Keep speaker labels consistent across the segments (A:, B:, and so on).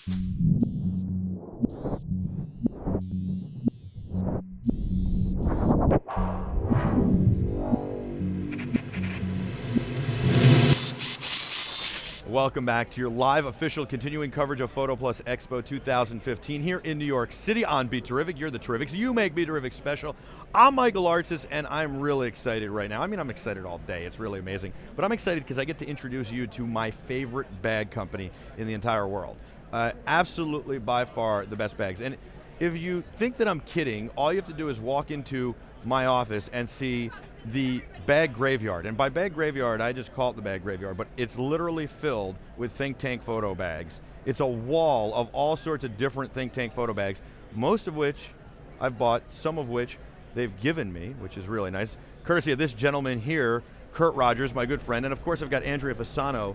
A: Welcome back to your live official continuing coverage of PhotoPlus Expo 2015 here in New York City on BeTerrific. You're the Terrifics. You make BeTerrific special. I'm Michael Artsis, and I'm really excited right now. I mean, I'm excited all day. It's really amazing. But I'm excited because I get to introduce you to my favorite bag company in the entire world. Absolutely, by far, the best bags. And if you think that I'm kidding, all you have to do is walk into my office and see the bag graveyard. And by bag graveyard, I just call it the bag graveyard, but it's literally filled with think tank photo bags. It's a wall of all sorts of different think tank photo bags, most of which I've bought, some of which they've given me, which is really nice. Courtesy of this gentleman here, Curt Rogers, my good friend, and of course I've got Andrea Fasano,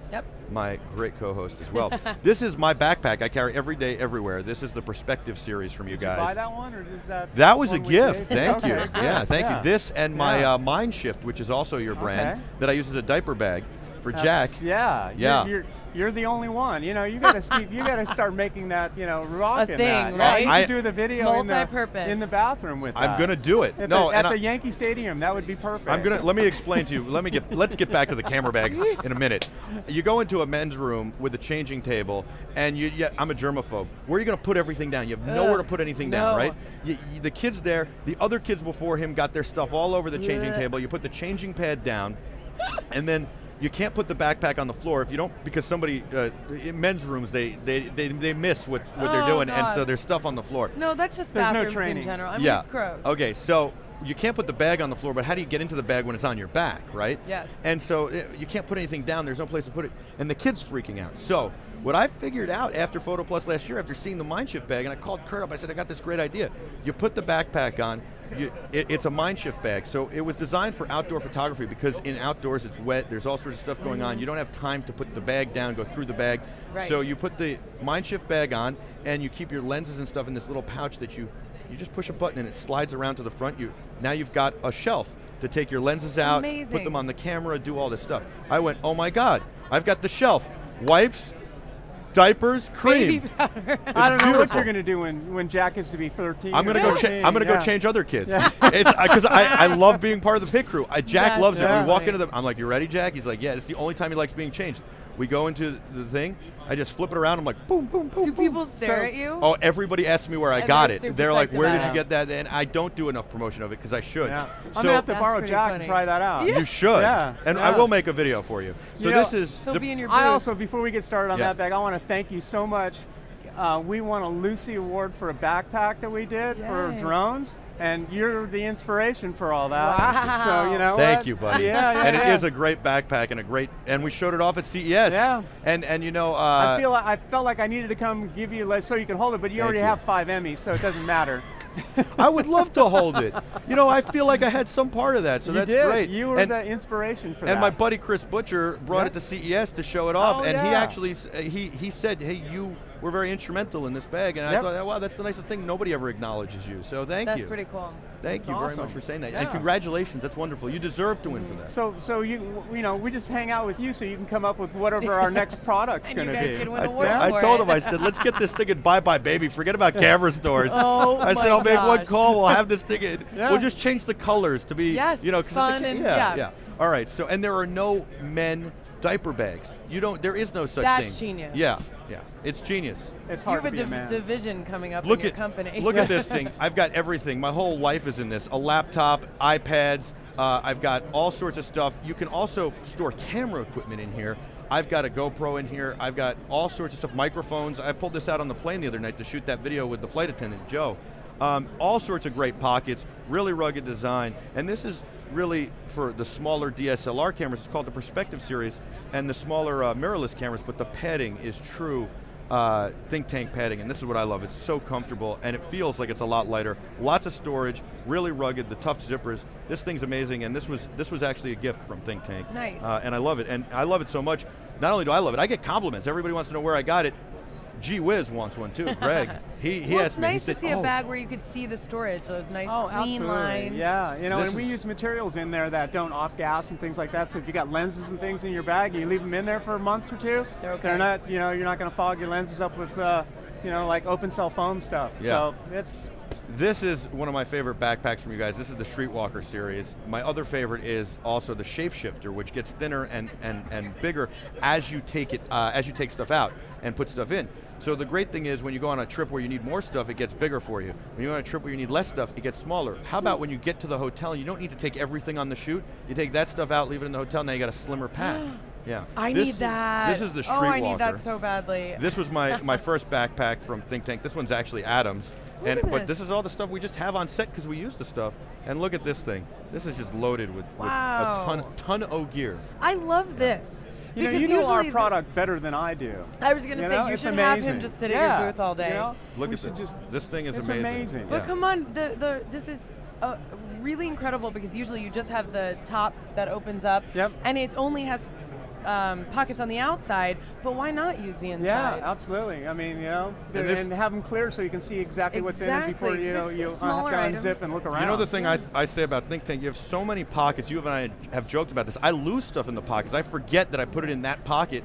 A: my great co-host as well. This is my backpack I carry every day, everywhere. This is the Perspective series from you guys.
B: Did you buy that one, or is that?
A: That was a gift, thank you.
B: Okay,
A: Yeah, thank you. This and my Mind Shift, which is also your brand, that I use as a diaper bag for Jack.
B: Yeah. You're the only one. You know, you gotta start making that, you know, rocking
C: a thing,
B: that.
C: right?
B: Yeah, you should do the video
C: multi-purpose
B: in the bathroom with that.
A: I'm gonna do it.
B: At the Yankee Stadium, that would be perfect.
A: Let me explain to you. Let's get back to the camera bags in a minute. You go into a men's room with a changing table, and I'm a germaphobe. Where are you gonna put everything down? You have nowhere to put anything down, right? The kids there, the other kids before him got their stuff all over the changing table. You put the changing pad down, and then you can't put the backpack on the floor if you don't, because somebody in men's rooms they miss what they're doing, and so there's stuff on the floor.
C: No, that's just
B: There's
C: bathrooms
B: no training.
C: in general. I mean, it's gross.
A: Okay, so you can't put the bag on the floor, but how do you get into the bag when it's on your back, right?
C: Yes.
A: And so you can't put anything down. There's no place to put it, and the kid's freaking out. So what I figured out after PhotoPlus last year, after seeing the Mind Shift bag, and I called Curt up, I said, I got this great idea. You put the backpack on. It's a Mind Shift bag, so it was designed for outdoor photography because in outdoors it's wet, there's all sorts of stuff going on. You don't have time to put the bag down, go through the bag.
C: Right.
A: So you put the Mind Shift bag on, and you keep your lenses and stuff in this little pouch that you just push a button and it slides around to the front. Now you've got a shelf to take your lenses out, put them on the camera, do all this stuff. I went, oh my God, I've got the shelf. Wipes, diapers, cream.
C: Baby powder.
B: I don't know what you're going to do when Jack gets to be 13.
A: I'm going to go change other kids. Because I love being part of the pit crew. Jack loves it. We walk into the, I'm like, you ready, Jack? He's like, yeah, it's the only time he likes being changed. We go into the thing, I just flip it around, I'm like, boom, boom, boom,
C: Do
A: boom.
C: people stare at you?
A: Oh, everybody asks me where I got it. They're like, where did you get that? And I don't do enough promotion of it because I should.
B: Yeah. I'm going to have to borrow Jack and try that out.
A: You should. And I will make a video for you. So this is...
C: He'll be in your booth.
B: I also, before we get started on that bag, I want to thank you so much. We won a Lucy Award for a backpack that we did for drones. And you're the inspiration for all that.
C: Wow.
B: So, you know
A: Thank you, buddy.
B: And
A: it is a great backpack and we showed it off at CES.
B: Yeah.
A: And you know,
B: I felt like I needed to come give you so you can hold it, but you already have 5 Emmys, so it doesn't matter.
A: I would love to hold it. You know, I feel like I had some part of that, so that's great.
B: You were the inspiration for that.
A: And my buddy Chris Butcher brought it to CES to show it off, and he actually he said, hey, you were very instrumental in this bag, and I thought, wow, that's the nicest thing. Nobody ever acknowledges you, so thank you.
C: That's pretty cool.
A: Thank you very much for saying that, and congratulations. That's wonderful. You deserve to win for that.
B: So you know, we just hang out with you, so you can come up with whatever our next product's going to be.
C: And you guys can win awards
A: I told him, I said, let's get this thing in bye-bye, baby. Forget about camera stores. I said, I'll make one call. We'll have this thing in. We'll just change the colors to be, you know,
C: fun
A: it's
C: and
A: All right. So, and there are no men diaper bags. There is no such thing.
C: That's genius.
A: Yeah. It's genius.
B: It's hard
C: you
B: to be a man.
C: have a division coming up in your company.
A: Look at this thing. I've got everything. My whole life is in this. A laptop, iPads. I've got all sorts of stuff. You can also store camera equipment in here. I've got a GoPro in here. I've got all sorts of stuff, microphones. I pulled this out on the plane the other night to shoot that video with the flight attendant, Joe. All sorts of great pockets, really rugged design. And this is really for the smaller DSLR cameras. It's called the Perspective series, and the smaller mirrorless cameras, but the padding is true think tank padding, and this is what I love. It's so comfortable, and it feels like it's a lot lighter. Lots of storage, really rugged, the tough zippers. This thing's amazing, and this was actually a gift from Think Tank.
C: Nice.
A: And I love it, and I love it so much. Not only do I love it, I get compliments. Everybody wants to know where I got it. Gee Whiz wants one too. Greg, he asked
C: it's
A: me.
C: nice to see a bag where you could see the storage, those nice clean
B: absolutely.
C: lines.
B: Yeah, and we use materials in there that don't off gas and things like that. So if you got lenses and things in your bag, you leave them in there for months or two.
C: They're okay.
B: They're not, you're not going to fog your lenses up with, like open cell foam stuff.
A: Yeah.
B: So it's.
A: This is one of my favorite backpacks from you guys. This is the Streetwalker series. My other favorite is also the Shapeshifter, which gets thinner and bigger as you take it, as you take stuff out and put stuff in. So the great thing is when you go on a trip where you need more stuff, it gets bigger for you. When you go on a trip where you need less stuff, it gets smaller. How about when you get to the hotel and you don't need to take everything on the shoot, you take that stuff out, leave it in the hotel, now you got a slimmer pack. Yeah.
C: I need that.
A: This is the Streetwalker.
C: Oh, I need that so badly.
A: This was my first backpack from Think Tank. This one's actually Adam's. But this is all the stuff we just have on set because we use the stuff. And look at this thing. This is just loaded with a ton of gear.
C: I love this.
B: You know our product better than I do.
C: I was going to say, you should have him just sit at your booth all day.
A: Look at this. This thing is amazing.
B: It's amazing.
C: But come on, this is really incredible because usually you just have the top that opens up, and it only has pockets on the outside, but why not use the inside?
B: Yeah, absolutely. I mean, and have them clear so you can see exactly what's in it before you have to unzip and look around.
A: You know the thing I say about Think Tank, you have so many pockets. You and I have joked about this. I lose stuff in the pockets. I forget that I put it in that pocket.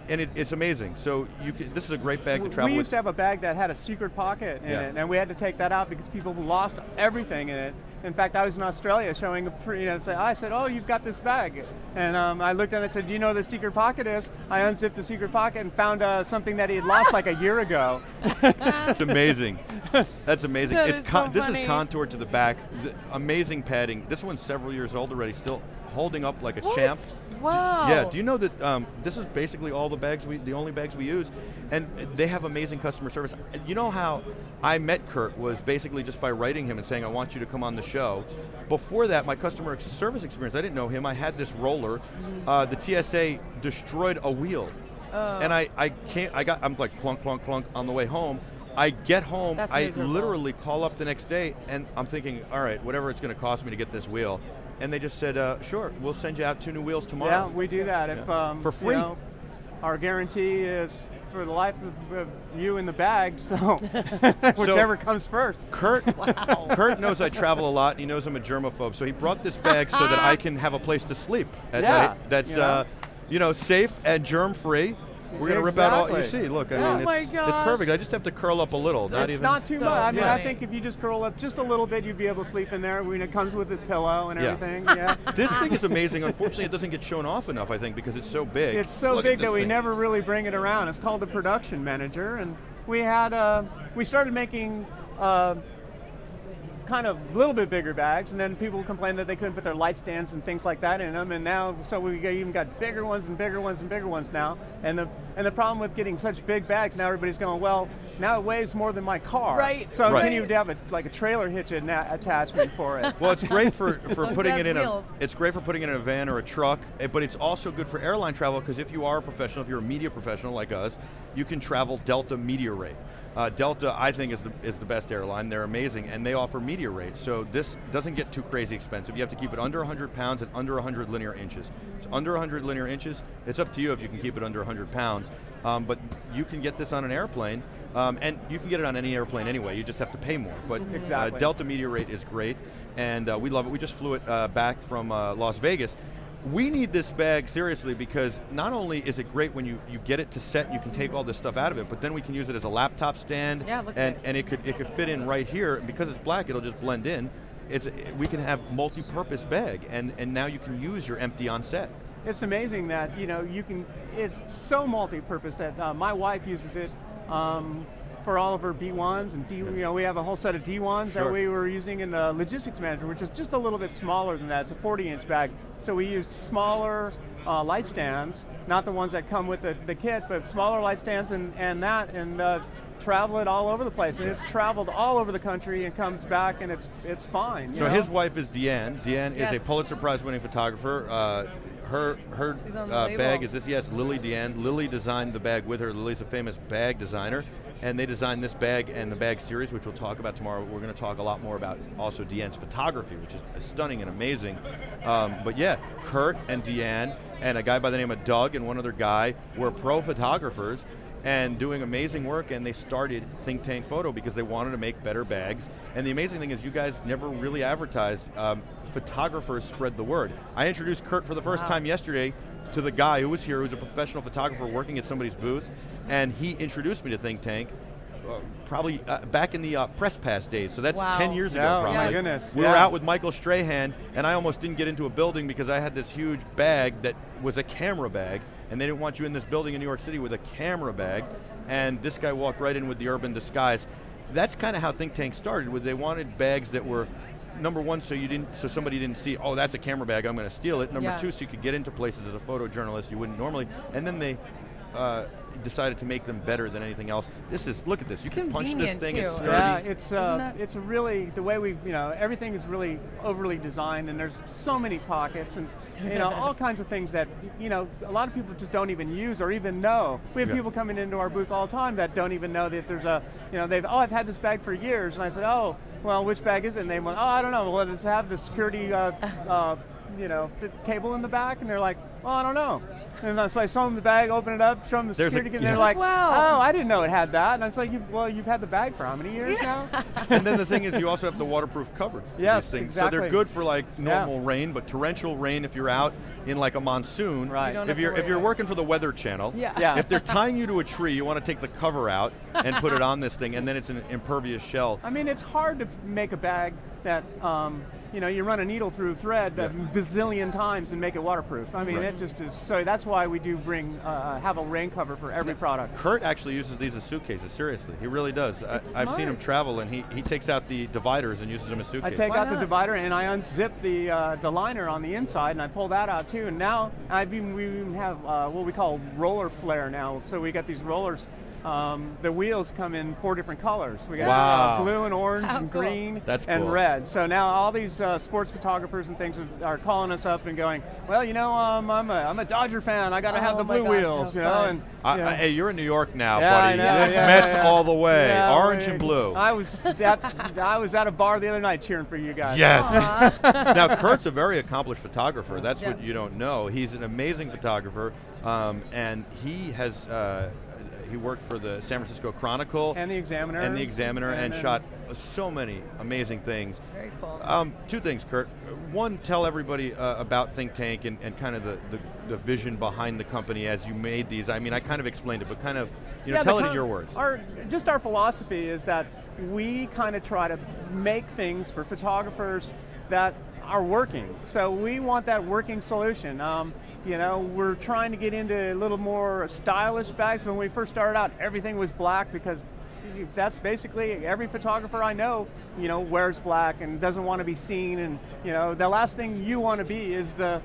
A: And it's amazing. So this is a great bag to travel with.
B: We used to have a bag that had a secret pocket in it, and we had to take that out because people lost everything in it. In fact, I was in Australia showing I said, "Oh, you've got this bag," and I looked at it and said, "Do you know what the secret pocket is?" I unzipped the secret pocket and found something that he had lost like a year ago.
A: That's amazing. That's amazing. This is contoured to the back. Amazing padding. This one's several years old already, still holding up like a champ.
C: Wow.
A: Yeah, do you know that this is basically all the only bags we use, and they have amazing customer service. You know how I met Curt was basically just by writing him and saying, I want you to come on the show. Before that, my customer service experience, I didn't know him. I had this roller. The TSA destroyed a wheel. And I'm like clunk, clunk, clunk on the way home. I get home, I literally call up the next day, and I'm thinking, all right, whatever it's going to cost me to get this wheel. And they just said, sure, we'll send you out 2 new wheels tomorrow.
B: Yeah, we do that. If,
A: for free.
B: Our guarantee is for the life of you in the bag, so whichever comes first.
A: Curt knows I travel a lot, and he knows I'm a germaphobe, so he brought this bag so that I can have a place to sleep at night that's safe and germ-free. We're going to rip out all, you see, look, I mean, it's perfect. I just have to curl up a little.
B: It's not too much. I mean, I think if you just curl up just a little bit, you'd be able to sleep in there. When it comes with a pillow and everything. Yeah.
A: This thing is amazing. Unfortunately, it doesn't get shown off enough, I think, because it's so big.
B: It's so big that we never really bring it around. It's called the production manager, and we started making kind of a little bit bigger bags, and then people complained that they couldn't put their light stands and things like that in them, and now, so we even got bigger ones and bigger ones and bigger ones now, and the problem with getting such big bags, now everybody's going, well, now it weighs more than my car.
C: Right.
B: So then you would have a trailer hitch attachment for it.
A: Well, it's great for putting it in it's great for putting it in a van or a truck, but it's also good for airline travel, because if you are a professional, if you're a media professional like us, you can travel Delta Media Rate. Delta, I think, is the best airline. They're amazing, and they offer media rates. So this doesn't get too crazy expensive. You have to keep it under 100 pounds and under 100 linear inches. So under 100 linear inches, it's up to you if you can keep it under 100 pounds. But you can get this on an airplane, and you can get it on any airplane anyway. You just have to pay more. But Delta Media Rate is great, and we love it. We just flew it back from Las Vegas. We need this bag seriously because not only is it great when you get it to set and you can take all this stuff out of it, but then we can use it as a laptop stand, and it could fit in right here. And because it's black, it'll just blend in. We can have multi-purpose bag, and now you can use your empty on set.
B: It's amazing that it's so multi-purpose that my wife uses it for all of her B1s and we have a whole set of D1s that we were using in the logistics manager, which is just a little bit smaller than that. It's a 40-inch bag. So we used smaller light stands, not the ones that come with the kit, but smaller light stands and travel it all over the place. And it's traveled all over the country and comes back, and it's fine.
A: So his wife is Deanne. Deanne is a Pulitzer Prize winning photographer. Her bag is this, Lily Deanne. Lily designed the bag with her. Lily's a famous bag designer. and they designed this bag and the bag series, which we'll talk about tomorrow. We're going to talk a lot more about also Deanne's photography, which is stunning and amazing. But yeah, Curt and Deanne and a guy by the name of Doug and one other guy were pro photographers and doing amazing work, and they started Think Tank Photo because they wanted to make better bags. And the amazing thing is you guys never really advertised. Photographers spread the word. I introduced Curt for the first time yesterday to the guy who was here, who's a professional photographer working at somebody's booth, and he introduced me to Think Tank probably back in the press pass days, so that's 10 years ago probably.
B: My goodness.
A: We were out with Michael Strahan, and I almost didn't get into a building because I had this huge bag that was a camera bag, and they didn't want you in this building in New York City with a camera bag, and this guy walked right in with the urban disguise. That's kind of how Think Tank started, where they wanted bags that were number one, so somebody didn't see, oh, that's a camera bag, I'm going to steal it. Number two, so you could get into places as a photojournalist you wouldn't normally. And then they decided to make them better than anything else. Look at this. You can punch this thing. It's sturdy.
B: Yeah, it's really the way everything is really overly designed, and there's so many pockets, and all kinds of things that a lot of people just don't even use or even know. We have people coming into our booth all the time that don't even know that there's I've had this bag for years, and I said, oh, well, which bag is it? And they went, oh, I don't know. Well, does it have the security cable in the back? And they're like, well, I don't know. And so I show them the bag, open it up, show them the security, and they're like, wow. Oh, I didn't know it had that. And I was like, you've had the bag for how many years now?
A: And then the thing is, you also have the waterproof cover.
B: Yes,
A: these things.
B: exactly.
A: So they're good for like normal rain, but torrential rain if you're out in like a monsoon.
B: Right.
A: If you're working for the Weather Channel, if they're tying you to a tree, you want to take the cover out and put it on this thing, and then it's an impervious shell.
B: I mean, it's hard to make a bag that you run a needle through thread a bazillion times and make it waterproof. I mean, it just is. So that's why we do have a rain cover for every product.
A: Curt actually uses these as suitcases. Seriously, he really does. I've seen him travel, and he takes out the dividers and uses them as suitcases.
B: I take out the divider and I unzip the liner on the inside, and I pull that out too. And now we even have what we call roller flare now. So we got these rollers. The wheels come in 4 different colors. We got blue and orange and green and red. So now all these sports photographers and things are calling us up and going, well, I'm a Dodger fan. I got to have the blue wheels.
A: Hey, you're in New York now, buddy.
B: It's
A: Mets all the way, orange and blue.
B: I was at a bar the other night cheering for you guys.
A: Yes. Now Curt's a very accomplished photographer. That's what you don't know. He's an amazing photographer, and he has. He worked for the San Francisco Chronicle
B: and the Examiner,
A: and shot so many amazing things.
C: Very cool.
A: 2 things, Curt. One, tell everybody about Think Tank and kind of the vision behind the company as you made these. I mean, I kind of explained it, but kind of tell it in your words.
B: Our philosophy is that we kind of try to make things for photographers that are working. So we want that working solution. We're trying to get into a little more stylish bags. When we first started out, everything was black because that's basically every photographer I know, wears black and doesn't want to be seen. And the last thing you want to be is the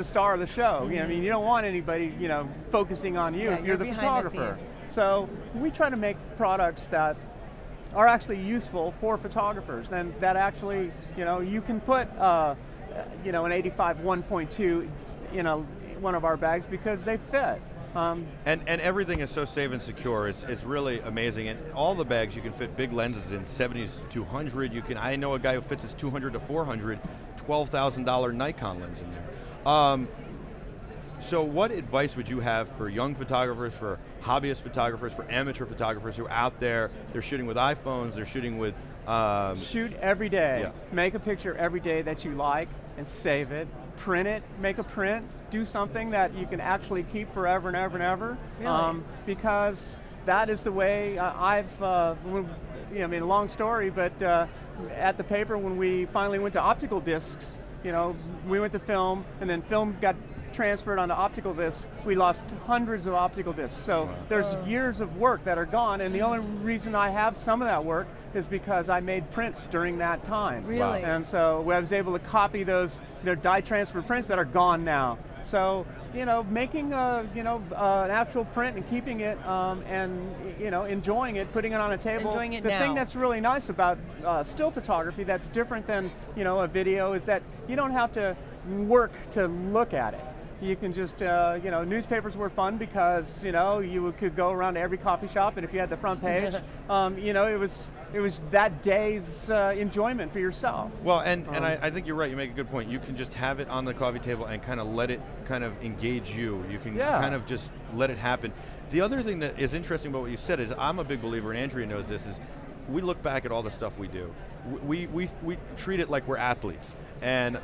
B: star of the show. I mean, you don't want anybody, focusing on you if you're the photographer. So we try to make products that are actually useful for photographers, and that actually, you can put an 85 1.2 in one of our bags because they fit.
A: And everything is so safe and secure. It's really amazing. And all the bags you can fit big lenses in, 70 to 200. I know a guy who fits his 200 to 400, $12,000 Nikon lens in there. So what advice would you have for young photographers, for hobbyist photographers, for amateur photographers who are out there, they're shooting with iPhones, they're shooting with...
B: Shoot every day. Yeah. Make a picture every day that you like and save it. Print it, make a print, do something that you can actually keep forever and ever and ever.
C: Really?
B: Because that is the way long story, but at the paper when we finally went to optical discs, we went to film, and then film got transferred onto optical discs. We lost hundreds of optical discs. So there's years of work that are gone, and the only reason I have some of that work is because I made prints during that time.
C: Really?
B: And so I was able to copy those dye transfer prints that are gone now. So making an actual print and keeping it and enjoying it, putting it on a table.
C: Enjoying it
B: the
C: now.
B: thing that's really nice about still photography that's different than a video is that you don't have to work to look at it. You can just, newspapers were fun because, you could go around to every coffee shop, and if you had the front page, it was that day's enjoyment for yourself.
A: Well, and I think you're right, you make a good point. You can just have it on the coffee table and kind of let it kind of engage you. You can kind of just let it happen. The other thing that is interesting about what you said is, I'm a big believer, and Andrea knows this, is we look back at all the stuff we do. We treat it like we're athletes, and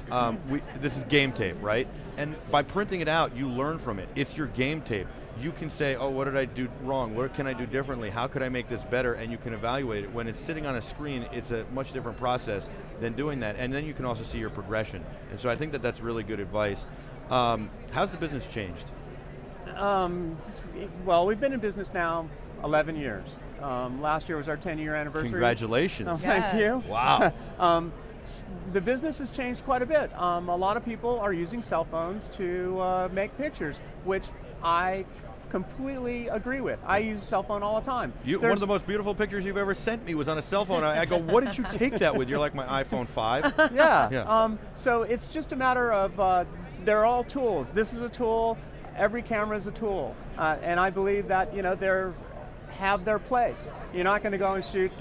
A: this is game tape, right? And by printing it out, you learn from it. It's your game tape. You can say, oh, what did I do wrong? What can I do differently? How could I make this better? And you can evaluate it. When it's sitting on a screen, it's a much different process than doing that. And then you can also see your progression. And so I think that that's really good advice. How's the business changed?
B: Well, we've been in business now 11 years. Last year was our 10-year anniversary.
A: Congratulations.
B: Thank you.
A: Wow.
B: The business has changed quite a bit. A lot of people are using cell phones to make pictures, which I completely agree with. I use a cell phone all the time.
A: One of the most beautiful pictures you've ever sent me was on a cell phone. I go, what did you take that with? You're like, my iPhone 5.
B: Yeah. So it's just a matter of, they're all tools. This is a tool. Every camera is a tool. And I believe that, they have their place. You're not going to go and shoot,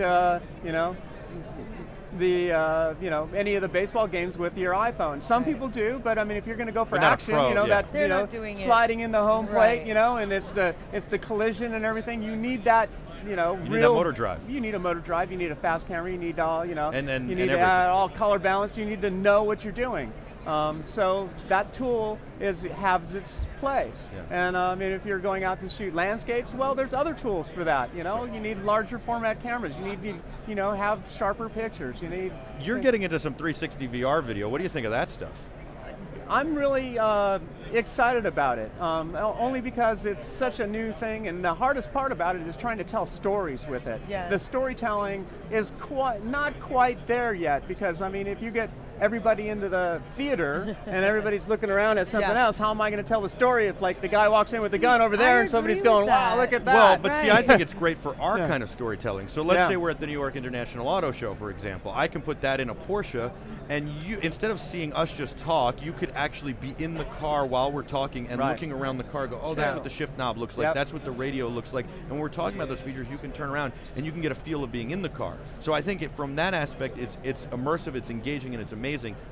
B: any of the baseball games with your iPhone. Some people do, but I mean, if you're going to go for action,
C: they're not doing
B: sliding in the home plate, and it's the collision and everything. You need that,
A: you need that motor drive.
B: You need a motor drive. You need a fast camera. You need all,
A: and
B: you need all color balanced. You need to know what you're doing. So that tool has its place. Yeah. And I mean, if you're going out to shoot landscapes, well, there's other tools for that. You need larger format cameras. You need to, have sharper pictures.
A: You're getting into some 360 VR video. What do you think of that stuff?
B: I'm really excited about it, only because it's such a new thing, and the hardest part about it is trying to tell stories with it.
C: Yes.
B: The storytelling is not quite there yet, because I mean, if you get everybody into the theater and everybody's looking around at something else, how am I going to tell the story if like the guy walks in with the gun over there and somebody's going, wow, look at that.
A: Well, but see, I think it's great for our kind of storytelling. So let's say we're at the New York International Auto Show, for example. I can put that in a Porsche, and you, instead of seeing us just talk, you could actually be in the car while we're talking and looking around the car, go, oh, that's what the shift knob looks like, that's what the radio looks like. And when we're talking about those features, you can turn around and you can get a feel of being in the car. So I think from that aspect, it's immersive, it's engaging, and it's amazing.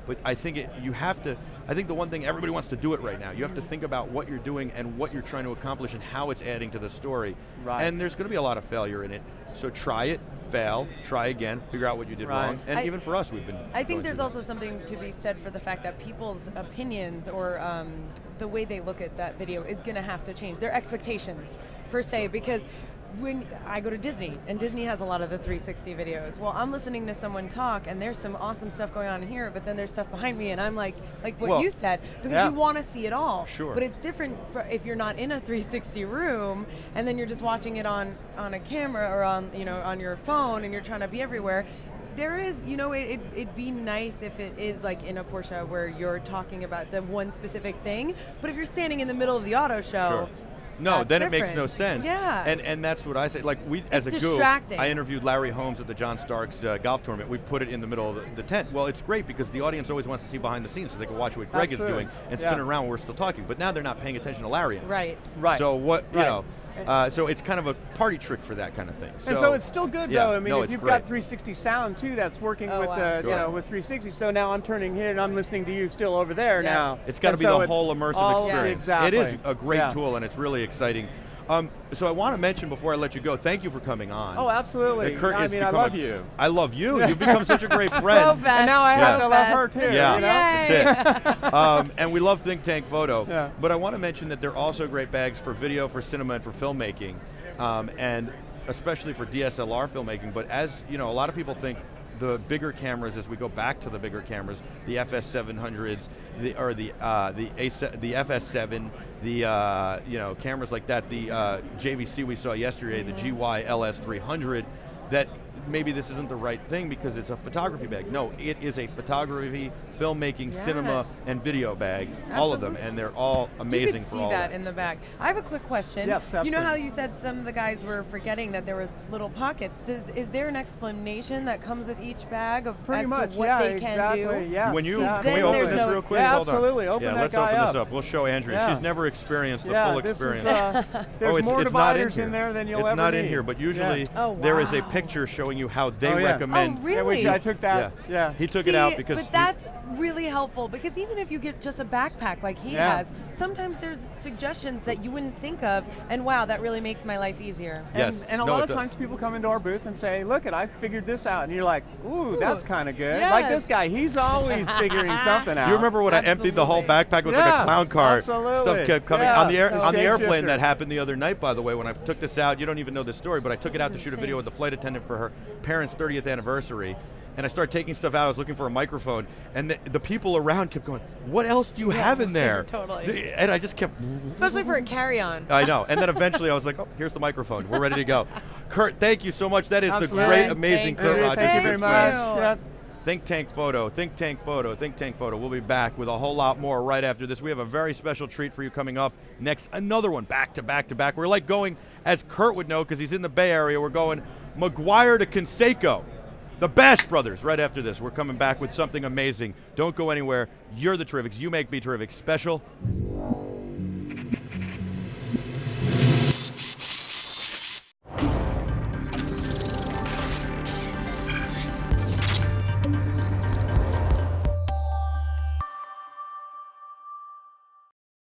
A: But I think I think the one thing, everybody wants to do it right now. You have to think about what you're doing and what you're trying to accomplish and how it's adding to the story.
B: Right.
A: And there's going to be a lot of failure in it. So try it, fail, try again, figure out what you did wrong. And even for us, we've been
C: I think there's also something to be said for the fact that people's opinions or the way they look at that video is going to have to change. Their expectations, per se, because when I go to Disney, and Disney has a lot of the 360 videos, well, I'm listening to someone talk, and there's some awesome stuff going on here, but then there's stuff behind me, and I'm like what you said, because you want to see it all.
A: Sure.
C: But it's different if you're not in a 360 room, and then you're just watching it on a camera or on your phone, and you're trying to be everywhere. There is, it'd be nice if it is like in a Porsche where you're talking about the one specific thing, but if you're standing in the middle of the auto show,
A: no, then
C: different.
A: It makes no sense.
C: Yeah.
A: And that's what I say. Like as a goof, I interviewed Larry Holmes at the John Starks golf tournament. We put it in the middle of the tent. Well, it's great because the audience always wants to see behind the scenes so they can watch what Greg is doing and spin around while we're still talking. But now they're not paying attention to Larry anymore.
B: Right.
A: So so it's kind of a party trick for that kind of thing.
B: And so it's still good though. I mean, if you've
A: great.
B: got 360 sound too, that's working with with 360. So now I'm turning here and I'm listening to you still over there now.
A: It's got to be the whole immersive experience.
B: Exactly.
A: It is a great tool and it's really exciting. So I want to mention before I let you go, thank you for coming on.
B: Oh, absolutely.
A: Curt,
B: I love you.
A: I love you. You've become such a great friend.
B: And now I have to love her too.
A: Yeah, that's it. And we love Think Tank Photo. Yeah. But I want to mention that they're also great bags for video, for cinema, and for filmmaking, and especially for DSLR filmmaking. But as you know, a lot of people think the bigger cameras, as we go back to the bigger cameras, the FS700s, the FS7, the cameras like that, the JVC we saw yesterday, the GY LS300, that maybe this isn't the right thing because it's a photography bag. No, it is a photography filmmaking, cinema,
C: Yes.
A: and video bag. All of them,
C: Absolutely.
A: and they're all amazing
C: You can
A: for
C: see
A: all
C: that
A: that.
C: in the bag. I have a quick question.
B: Yes,
C: You know
B: absolutely.
C: how you said some of the guys were forgetting that there was little pockets? Is there an explanation that comes with each bag of
B: Pretty
C: as
B: much,
C: to what
B: yeah,
C: they can
B: exactly.
C: do?
B: Yes,
A: When you,
B: yeah,
A: can we
C: then
A: open
C: there's
A: this
C: no
A: real quick?
B: Yeah,
A: Hold on.
B: absolutely. Open
A: yeah,
B: that
A: let's
B: guy
A: open this
B: up.
A: up. We'll show Andrea.
B: Yeah.
A: She's never experienced the
B: Yeah,
A: full
B: this
A: experience.
B: is, there's
A: it's,
B: more
A: it's not in
B: dividers
A: here.
B: in there than you'll
A: it's
B: ever
A: not in
B: need.
A: here, but usually
B: Yeah.
C: Oh,
A: there is a
C: wow.
A: picture showing you how they
B: Oh, yeah.
A: recommend.
C: Oh,
B: Yeah,
C: really?
B: I took that. Yeah.
A: He took
C: See,
A: it out because
C: but that's really helpful because even if you get just a backpack like he
B: Yeah.
C: has, sometimes there's suggestions that you wouldn't think of, and wow, that really makes my life easier.
A: Yes.
B: And a
A: No,
B: lot
A: it
B: of
A: does.
B: times people come into our booth and say, look, I figured this out. And you're like, ooh, that's kind of good.
C: yes.
B: Like this guy, he's always figuring something out.
A: You remember when I emptied the whole
C: Absolutely.
A: backpack? It was like a
B: Yeah,
A: clown car.
B: absolutely.
A: Stuff kept coming
B: Yeah,
A: on the
B: so
A: on the airplane.
B: shapeshifter.
A: That happened the other night, by the way. When I took this out, you don't even know this story, but I took it out to
C: is
A: shoot a
C: insane.
A: video with the flight attendant for her parents' 30th anniversary. And I started taking stuff out. I was looking for a microphone, and the people around kept going, "What else do you have in there?"
C: Totally.
A: And I just kept.
C: Especially for a carry-on.
A: I know. And then eventually I was like, "Oh, here's the microphone. We're ready to go." Kurt, thank you so much. That is
B: Absolutely.
A: the great,
C: Yes,
A: amazing
C: thank
A: Curt
C: you.
A: Rogers.
B: Thank you
A: good
B: very
A: friend.
B: much.
C: you.
B: Yeah.
A: Think Tank Photo, Think Tank Photo, Think Tank Photo. We'll be back with a whole lot more right after this. We have a very special treat for you coming up next. Another one, back to back to back. We're like going, as Kurt would know, because he's in the Bay Area, we're going McGuire to Conseco. The Bash Brothers right after this. We're coming back with something amazing. Don't go anywhere. You're the Terrifics. You make BeTerrific special.